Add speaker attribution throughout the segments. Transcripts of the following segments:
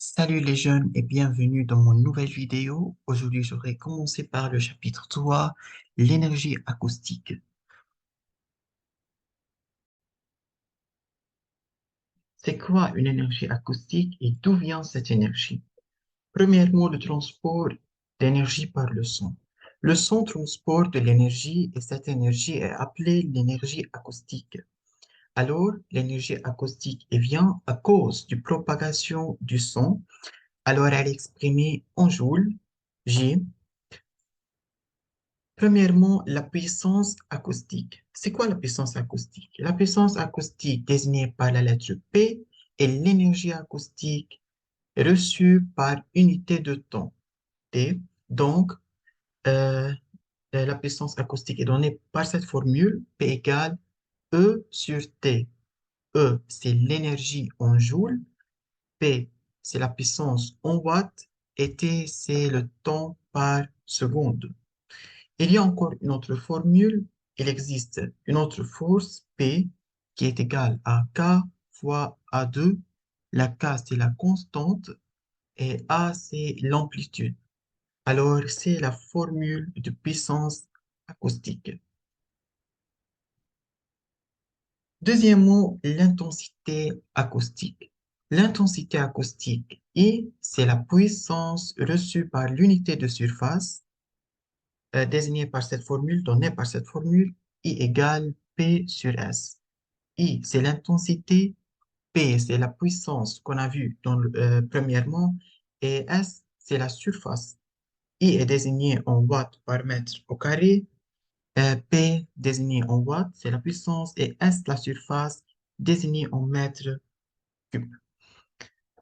Speaker 1: Salut les jeunes et bienvenue dans mon nouvelle vidéo. Aujourd'hui, j'aurais commencé par le chapitre 3, l'énergie acoustique. C'est quoi une énergie acoustique et d'où vient cette énergie? Premièrement, le transport d'énergie par le son. Le son transporte de l'énergie et cette énergie est appelée l'énergie acoustique. Alors, l'énergie acoustique vient à cause de propagation du son. Alors, elle est exprimée en joules, J. Premièrement, la puissance acoustique. C'est quoi la puissance acoustique? La puissance acoustique désignée par la lettre P est l'énergie acoustique reçue par unité de temps, T. Donc, euh, la puissance acoustique est donnée par cette formule, P égale E sur T. E, c'est l'énergie en joules, P, c'est la puissance en watts, et T, c'est le temps par seconde. Il y a encore une autre formule. Il existe une autre force, P, qui est égale à K fois A2. La K, c'est la constante et A, c'est l'amplitude. Alors, c'est la formule de puissance acoustique. Deuxièmement, l'intensité acoustique. L'intensité acoustique, I, c'est la puissance reçue par l'unité de surface désignée par cette formule, donnée par cette formule, I égale P sur S. I, c'est l'intensité, P, c'est la puissance qu'on a vue premièrement, et S, c'est la surface. I est désigné en watts par mètre au carré, P désigné en watts, c'est la puissance, et S, la surface, désignée en mètres cubes.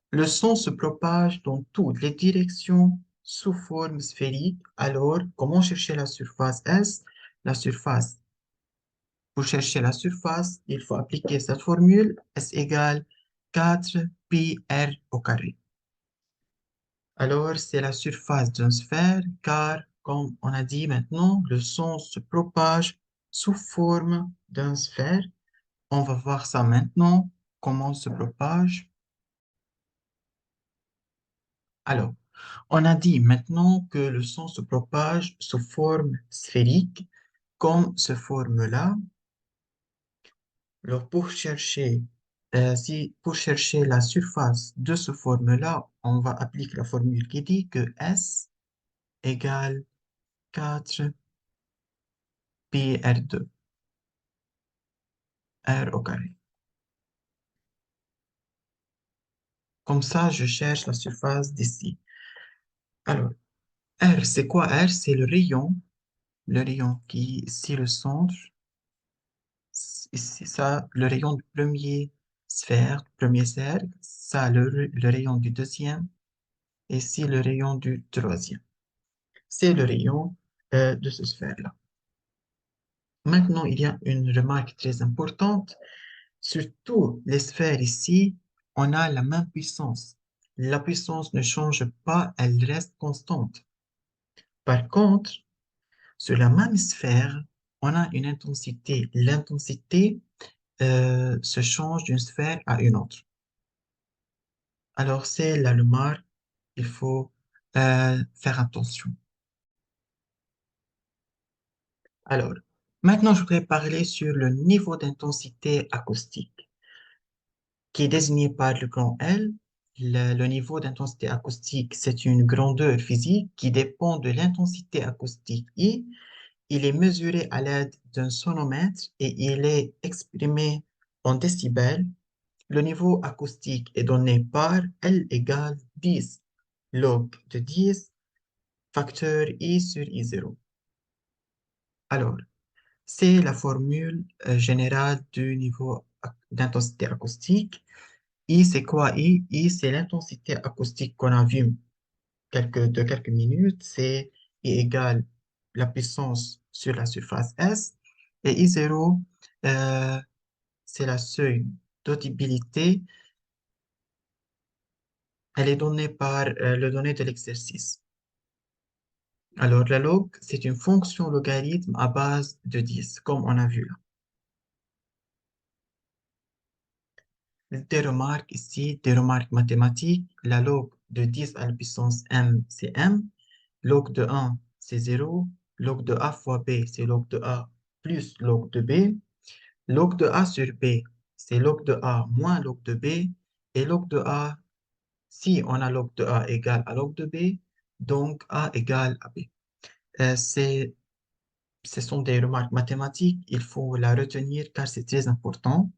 Speaker 1: Le son se propage dans toutes les directions sous forme sphérique. Alors, comment chercher la surface S? La surface Pour chercher la surface, il faut appliquer cette formule, S égale 4 pi r au carré. Alors, c'est la surface d'une sphère, car, comme on a dit maintenant, le son se propage sous forme d'une sphère. On va voir ça maintenant, comment se propage. Alors, on a dit maintenant que le son se propage sous forme sphérique, comme ce forme-là. Alors, pour chercher la surface de ce forme-là, on va appliquer la formule qui dit que S égale 4 pi R2, R au carré. Comme ça, je cherche la surface d'ici. Alors, R, c'est quoi R? C'est le rayon qui est ici le centre. Ici, ça, le rayon du premier sphère, premier cercle. Ça, le rayon du deuxième. Et ici, le rayon du troisième. C'est le rayon de ce sphère-là. Maintenant, il y a une remarque très importante. Sur toutes les sphères ici, on a la même puissance. La puissance ne change pas, elle reste constante. Par contre, sur la même sphère, on a une intensité. L'intensité se change d'une sphère à une autre. Alors, c'est la remarque, il faut faire attention. Alors, maintenant, je voudrais parler sur le niveau d'intensité acoustique, qui est désigné par le grand L. Le niveau d'intensité acoustique, c'est une grandeur physique qui dépend de l'intensité acoustique I. Il est mesuré à l'aide d'un sonomètre et il est exprimé en décibels. Le niveau acoustique est donné par L égale 10 log de 10 facteur I sur I0. Alors, c'est la formule générale du niveau d'intensité acoustique. I, c'est quoi I? I, c'est l'intensité acoustique qu'on a vue de quelques minutes. C'est I égale la puissance sur la surface S. Et I0, euh, c'est la seuil d'audibilité. Elle est donnée par le donné de l'exercice. Alors, la log, c'est une fonction logarithme à base de 10, comme on a vu là. Des remarques ici, des remarques mathématiques. La log de 10 à la puissance m, c'est m. Log de 1, c'est 0. Log de a fois b, c'est log de a plus log de b. Log de a sur b, c'est log de a moins log de b. Et log de a, si on a log de a égale à log de b, donc a égale à b. Ce sont des remarques mathématiques, il faut la retenir car c'est très important.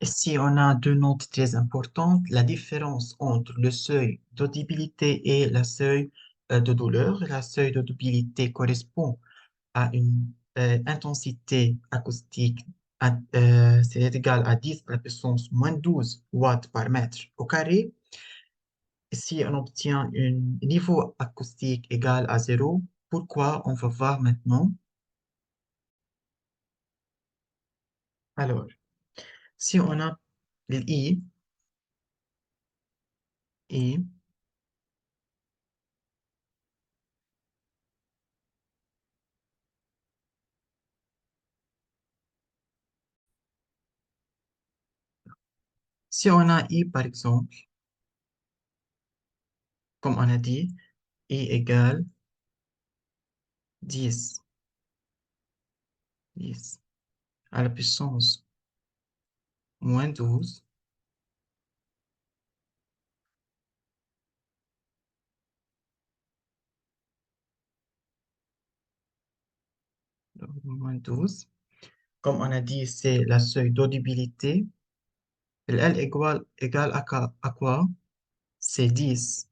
Speaker 1: Et si on a deux notes très importantes, la différence entre le seuil d'audibilité et le seuil de douleur. La seuil d'audibilité correspond à une intensité acoustique, c'est égal à 10 à la puissance moins 12 watts par mètre au carré. Et si on obtient un niveau acoustique égal à 0, pourquoi on va voir maintenant? Alors, si on a l'I, I, si on a I par exemple, comme on a dit, I égale 10, 10 à la puissance moins 12, donc moins 12. Comme on a dit, c'est la seuil d'audibilité. Elle égale à quoi? C'est 10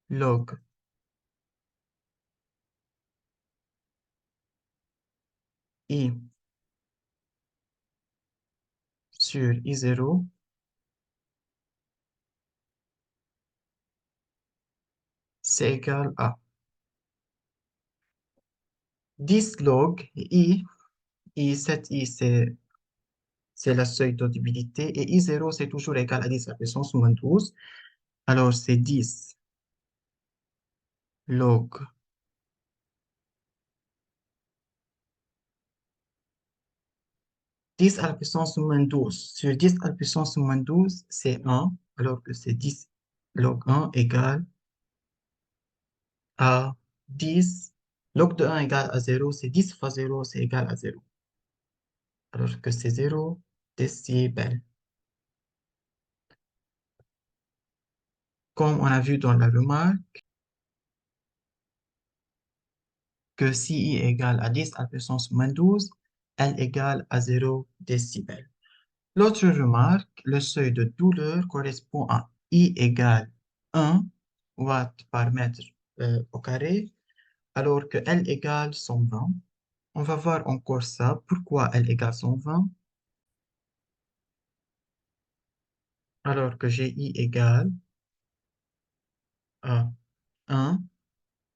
Speaker 1: log I sur I0, c'est égal à 10 log cette I, c'est la seuil d'audibilité, et I0, c'est toujours égal à 10 à la puissance moins 12. Alors, c'est 10 log 10 à la puissance moins 12 sur 10 à la puissance moins 12, c'est 1, alors que c'est 10 log 1 égale à 10. Log de 1 égale à 0, c'est 10 fois 0, c'est égal à 0. Alors que c'est 0 décibels. Comme on a vu dans la remarque, que si I égale à 10 à la puissance moins 12, elle égale à 0 décibels. L'autre remarque, le seuil de douleur correspond à I égale 1 watt par mètre au carré, alors que L égale 120. On va voir encore ça. Pourquoi L égale 120? Alors que GI égale à 1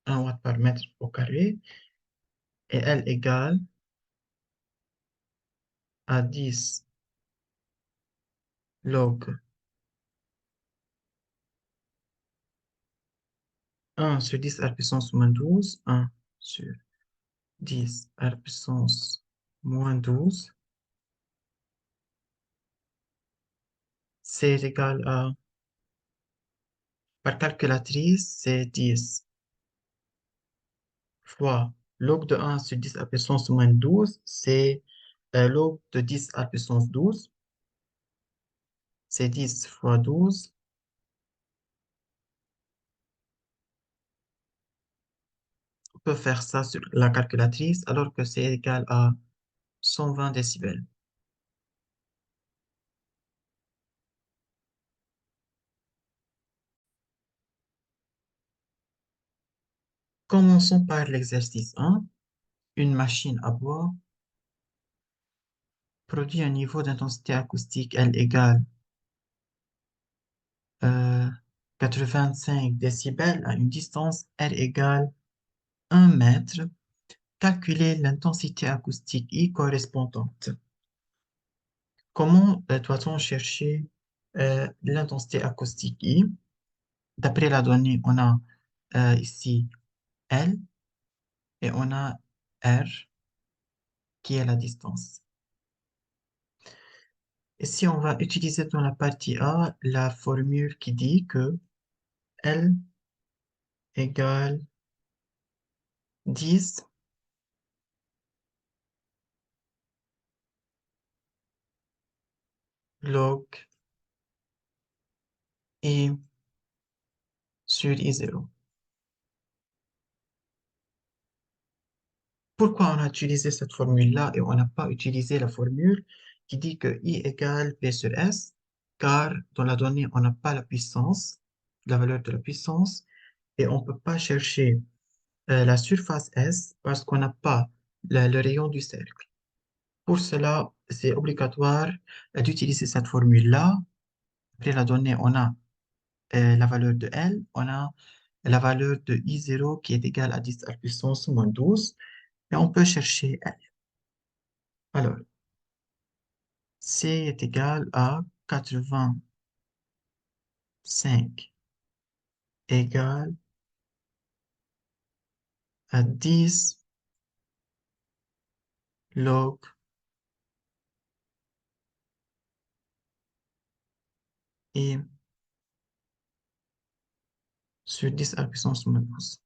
Speaker 1: watt par mètre au carré, et L égale à 10 log 1 sur 10 à la puissance moins 12, 1 sur 10 à la puissance moins 12, c'est égal à, par calculatrice, c'est 10 fois log de 1 sur 10 à la puissance moins 12, c'est log de 10 à la puissance 12, c'est 10 fois 12. On peut faire ça sur la calculatrice alors que c'est égal à 120 décibels. Commençons par l'exercice 1. Une machine à bois produit un niveau d'intensité acoustique L égale 85 décibels à une distance R égale 1 mètre. Calculer l'intensité acoustique I correspondante. Comment doit-on chercher l'intensité acoustique I? D'après la donnée, on a ici L et on a R. qui est la distance. Et si on va utiliser dans la partie A la formule qui dit que L égale 10 log I sur I0. Pourquoi on a utilisé cette formule-là et on n'a pas utilisé la formule qui dit que I égale P sur S, car dans la donnée, on n'a pas la puissance, la valeur de la puissance, et on ne peut pas chercher la surface S parce qu'on n'a pas le rayon du cercle. Pour cela, c'est obligatoire d'utiliser cette formule-là. Après la donnée, on a la valeur de L, on a la valeur de I0 qui est égale à 10 à la puissance moins 12, et on peut chercher L. Alors, C est égal à 85 égale à 10 log I sur 10 à la puissance moins 12.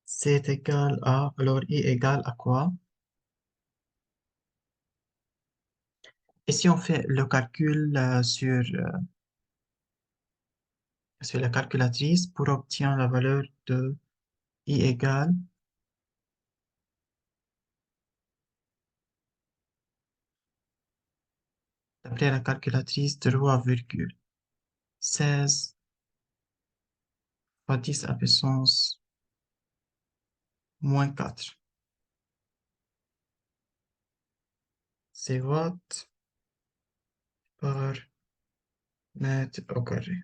Speaker 1: C est égal à, alors I égale à quoi? Et si on fait le calcul sur la calculatrice pour obtenir la valeur de I égale, d'après la calculatrice, 3,16 fois 10 à la puissance moins 4. C'est watts par mètre au carré.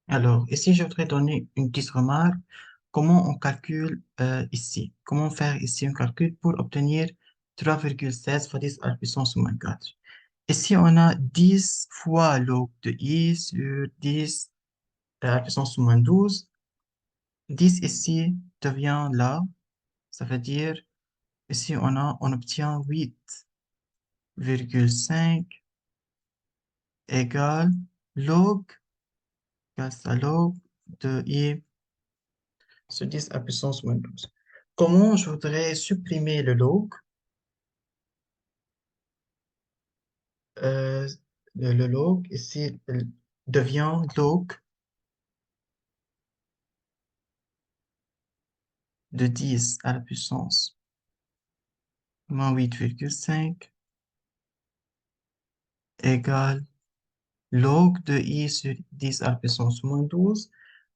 Speaker 1: Alors, ici, je voudrais donner une petite remarque. Comment on calcule ici? Comment faire ici un calcul pour obtenir 3,16 fois 10 à la puissance moins 4? Ici, on a 10 fois log de I sur 10 à la puissance moins 12. 10 ici devient là. Ça veut dire, ici, on obtient 8,5 égale log, égale ça log de I sur 10 à puissance moins 12. Comment je voudrais supprimer le log? Euh, le log ici devient log de 10 à la puissance moins 8,5 égale log de I sur 10 à la puissance moins 12.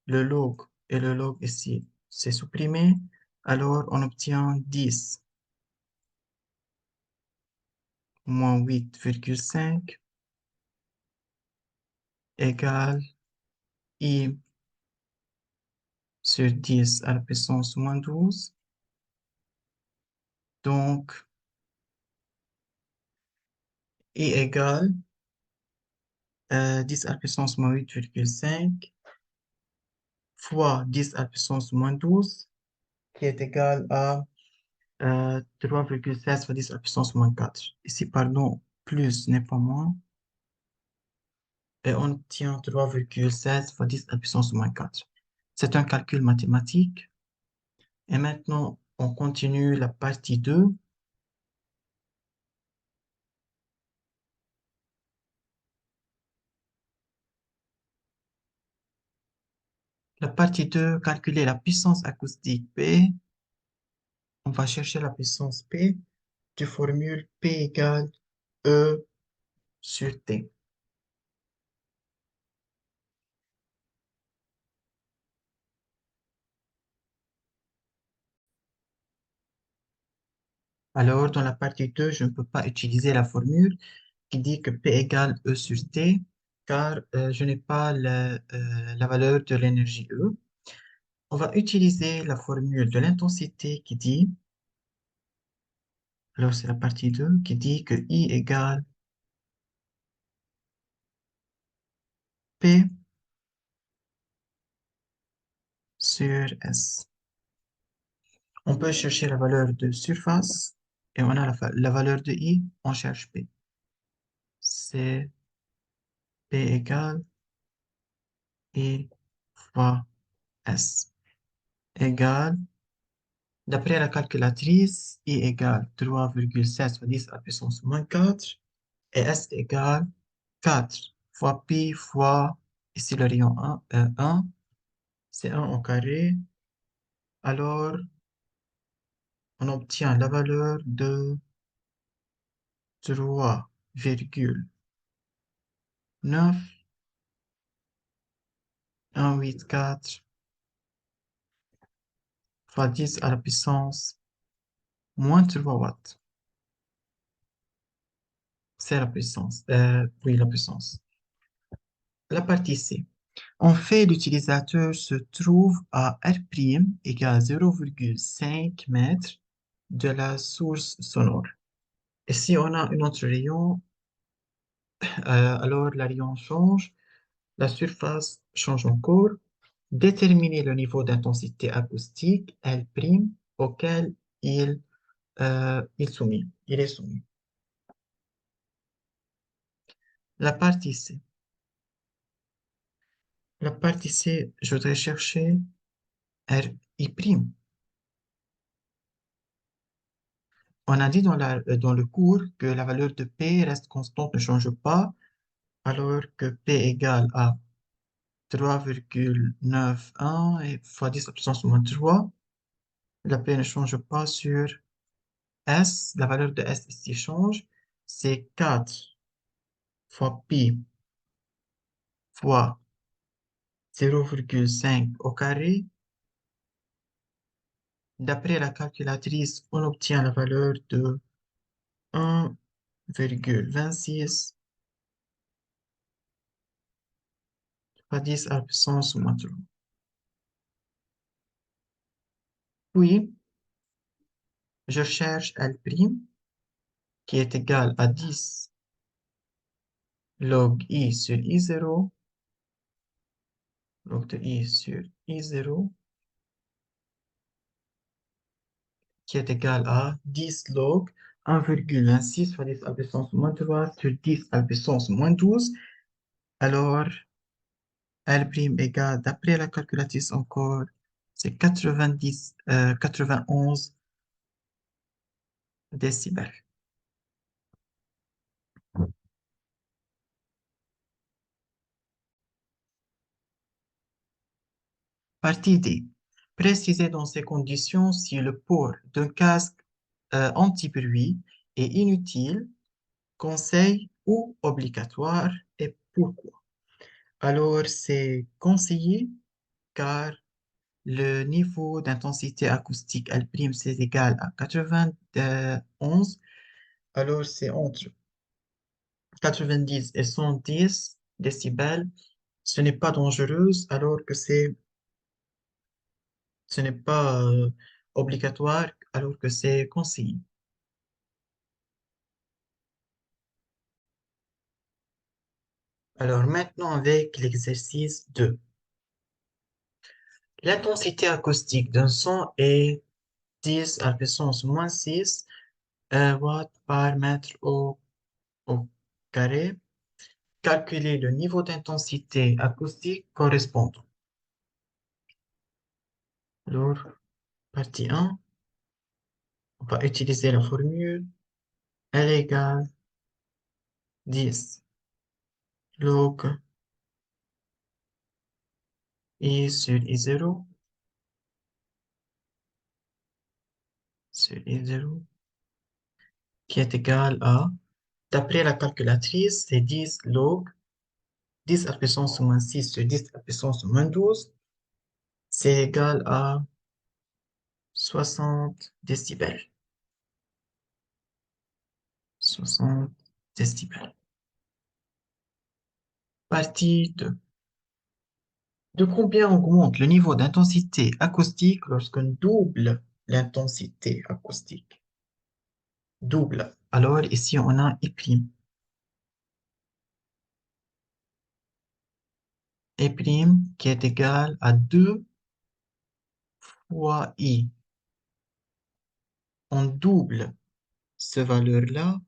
Speaker 1: Le log et le log ici, c'est supprimé. Alors, on obtient 10 moins 8,5 égale I sur 10 à la puissance moins 12. Donc, I égale 10 à la puissance moins 8,5 fois 10 à la puissance moins 12, qui est égal à 3,16 fois 10 à la puissance moins 4. Ici, pardon, plus n'est pas moins. Et on obtient 3,16 fois 10 à la puissance moins 4. C'est un calcul mathématique. Et maintenant, on continue la partie 2. La partie 2, calculer la puissance acoustique P. On va chercher la puissance P du formule P égale E sur T. Alors, dans la partie 2, je ne peux pas utiliser la formule qui dit que P égale E sur T, car je n'ai pas la valeur de l'énergie E. On va utiliser la formule de l'intensité qui dit, alors c'est la partie 2, qui dit que I égale P sur S. On peut chercher la valeur de surface et on a la valeur de I, on cherche P. C'est P égale I fois S égale, d'après la calculatrice, I égale 3,16 fois 10 à la puissance moins 4 et S égale 4 fois pi fois, ici le rayon 1, c'est 1 au carré. Alors, on obtient la valeur de 3,9184 fois 10 à la puissance moins 3 watts. C'est la puissance. Oui, la puissance. La partie C. En fait, l'utilisateur se trouve à R' égale 0,5 mètres de la source sonore. Et si on a un autre rayon, alors la rayon change, la surface change encore. Déterminer le niveau d'intensité acoustique L' auquel il est soumis. La partie C. La partie C, je voudrais chercher RI'. On a dit dans le cours que la valeur de P reste constante, ne change pas, alors que P égale à 3,91 et fois 10 à la puissance moins 3. La P ne change pas sur S. La valeur de S ici change. C'est 4 fois pi fois 0,5 au carré. D'après la calculatrice, on obtient la valeur de 1,26 fois 10 à la puissance moins 3. Puis, je cherche L', qui est égal à 10 log I sur I0, log de I sur I0, qui est égal à 10 log 1,26 fois 10 à la puissance moins 3 sur 10 à la puissance moins 12. Alors, L' égale, d'après la calculatrice encore, c'est 91 décibels. Partie D. Préciser dans ces conditions si le port d'un casque anti-bruit est inutile, conseil ou obligatoire et pourquoi. Alors, c'est conseillé car le niveau d'intensité acoustique L', c'est égal à 91. Alors, c'est entre 90 et 110 décibels. Ce n'est pas dangereux alors que ce n'est pas obligatoire alors que c'est conseillé. Alors maintenant avec l'exercice 2. L'intensité acoustique d'un son est 10 à la puissance moins 6 watts par mètre au carré. Calculer le niveau d'intensité acoustique correspondant. Alors, partie 1, on va utiliser la formule L égale 10 log I sur I0 sur I0 qui est égal à, d'après la calculatrice, c'est 10 log 10 à la puissance moins 6 sur 10 à la puissance moins 12, c'est égal à 60 décibels. 60 décibels. Partie 2. De combien augmente le niveau d'intensité acoustique lorsqu'on double l'intensité acoustique? Double. Alors ici, on a I'. E' qui est égal à 2 fois I. On double ce valeur-là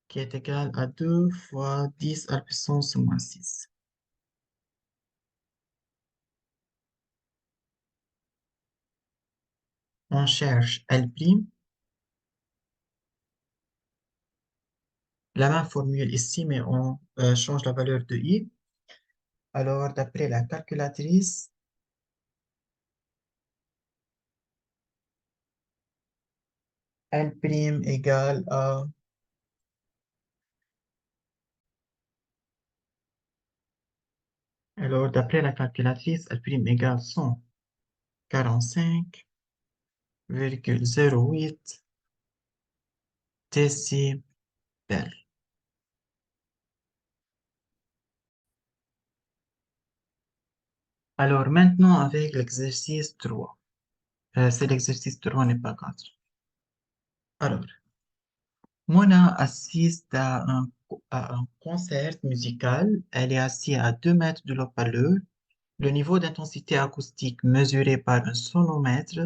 Speaker 1: qui est égal à 2 fois 10 à la puissance moins 6. On cherche L', la même formule ici, mais on change la valeur de I. Alors, d'après la calculatrice, L' égale à... Alors, d'après la calculatrice, L' égale 145,08 décibels. Alors, maintenant, avec l'exercice 3. C'est l'exercice 3, n'est pas 4. Alors, Mona assiste à un concert musical. Elle est assise à 2 mètres de l'haut-parleur. Le niveau d'intensité acoustique mesuré par un sonomètre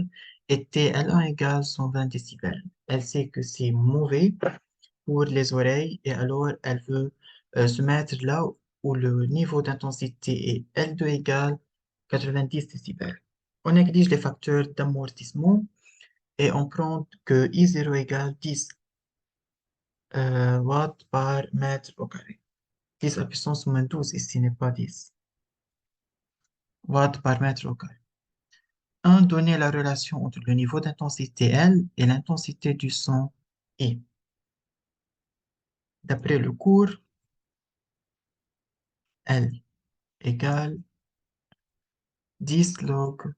Speaker 1: était L1 égale 120 décibels. Elle sait que c'est mauvais pour les oreilles et alors elle veut se mettre là où le niveau d'intensité est L2 égale 90 décibels. On néglige les facteurs d'amortissement et on prend que I0 égale 10 watts par mètre au carré. 10 à puissance moins 12 ici n'est pas 10 watts par mètre au carré. 1. Donner la relation entre le niveau d'intensité L et l'intensité du son I. D'après le cours, L égale 10 log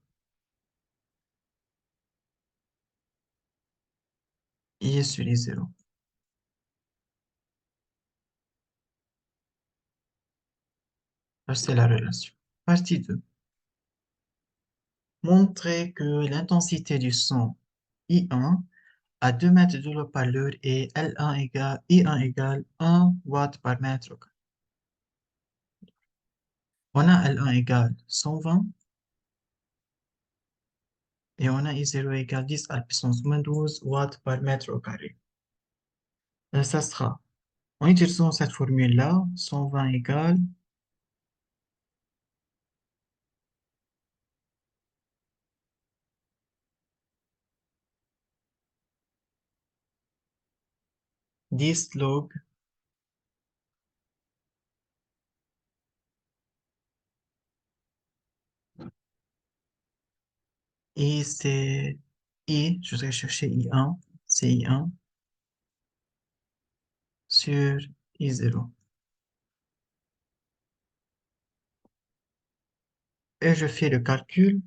Speaker 1: I sur I0. C'est la relation. Partie 2. Montrer que l'intensité du son I1 à 2 mètres de l'haut-parleur est I1 égale 1 watt par mètre au carré. On a L1 égale 120 et on a I0 égale 10 à la puissance moins 12 watts par mètre au carré. Ça sera, en utilisant cette formule-là, 120 égale 10 log I, c'est I, je vais chercher I1, c'est I1 sur I0. Et je fais le calcul.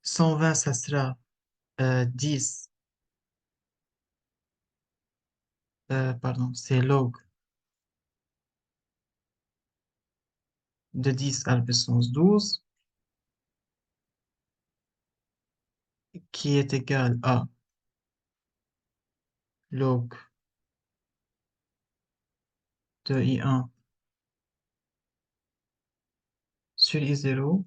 Speaker 1: 120, ça sera 10, pardon, c'est log de 10 à la puissance 12, qui est égal à log de I1 sur I0,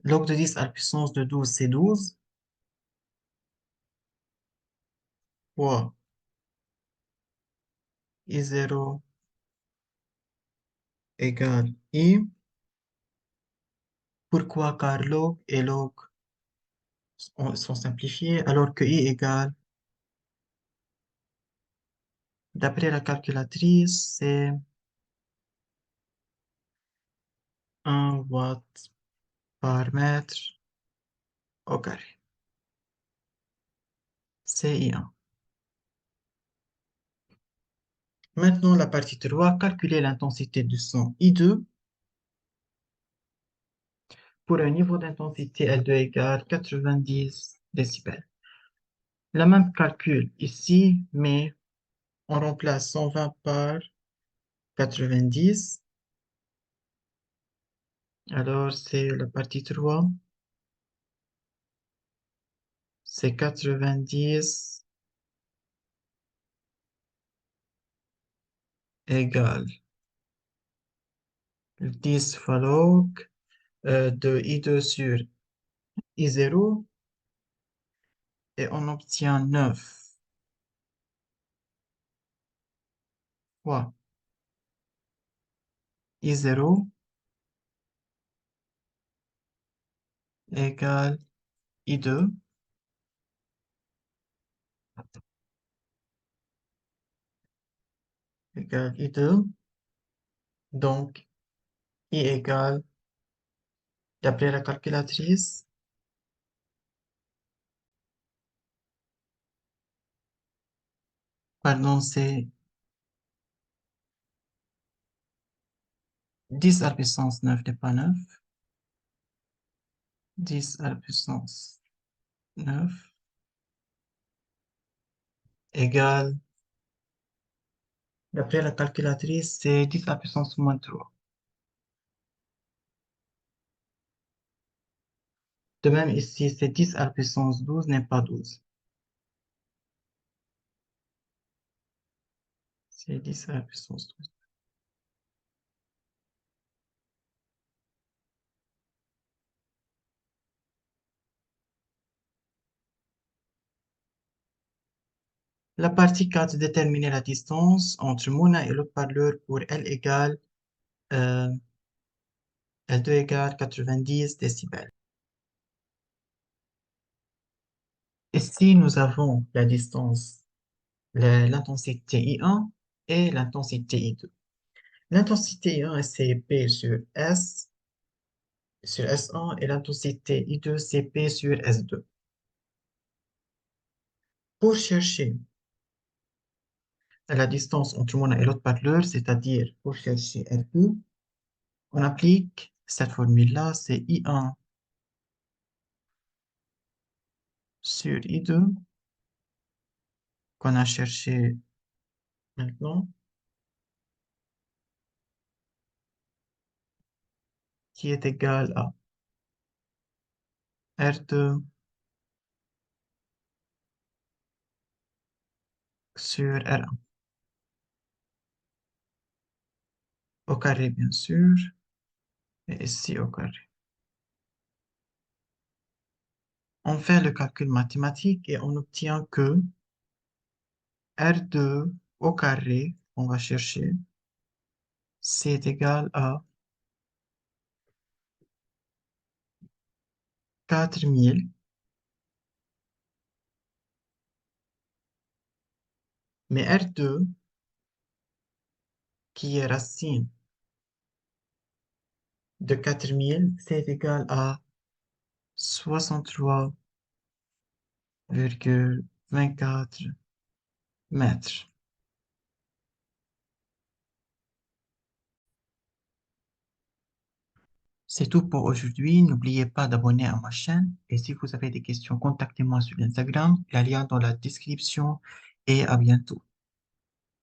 Speaker 1: log de 10 à la puissance de 12, c'est 12, fois I0 égale I. Pourquoi? Car log et log sont simplifiés, alors que I égale, d'après la calculatrice, c'est 1 watt par mètre au carré. C'est I1. Maintenant, la partie 3, calculer l'intensité du son I2 pour un niveau d'intensité L2 égale 90 décibels. Le même calcul ici, mais on remplace 120 par 90 Alors, c'est la partie 3, c'est 90 égale 10 fois log de I2 sur I0 et on obtient 9 fois I0 égale I2 égale I2. Donc, I égale, d'après la calculatrice, pardon, c'est 10 à la puissance 9 n'est pas 9. 10 à la puissance 9 égale, d'après la calculatrice, c'est 10 à la puissance moins 3. De même, ici, c'est 10 à la puissance 12 n'est pas 12. C'est 10 à la puissance 12. La partie 4, déterminer la distance entre Mouna et l'haut-parleur pour euh, L2 égale 90 décibels. Ici, nous avons la distance, l'intensité I1 et l'intensité I2. L'intensité I1, c'est P sur S1 et l'intensité I2, c'est P sur S2. Pour chercher la distance entre Mouna et l'autre parleur, c'est-à-dire pour chercher R2, on applique cette formule-là, c'est I1 sur I2 qu'on a cherché maintenant, qui est égal à R2 sur R1 au carré, bien sûr, et ici au carré. On fait le calcul mathématique et on obtient que R2 au carré, on va chercher, c'est égal à 4000, mais R2, qui est racine de 4000, c'est égal à 63,24 mètres. C'est tout pour aujourd'hui. N'oubliez pas d'abonner à ma chaîne. Et si vous avez des questions, contactez-moi sur Instagram. Il y a un lien dans la description. Et à bientôt.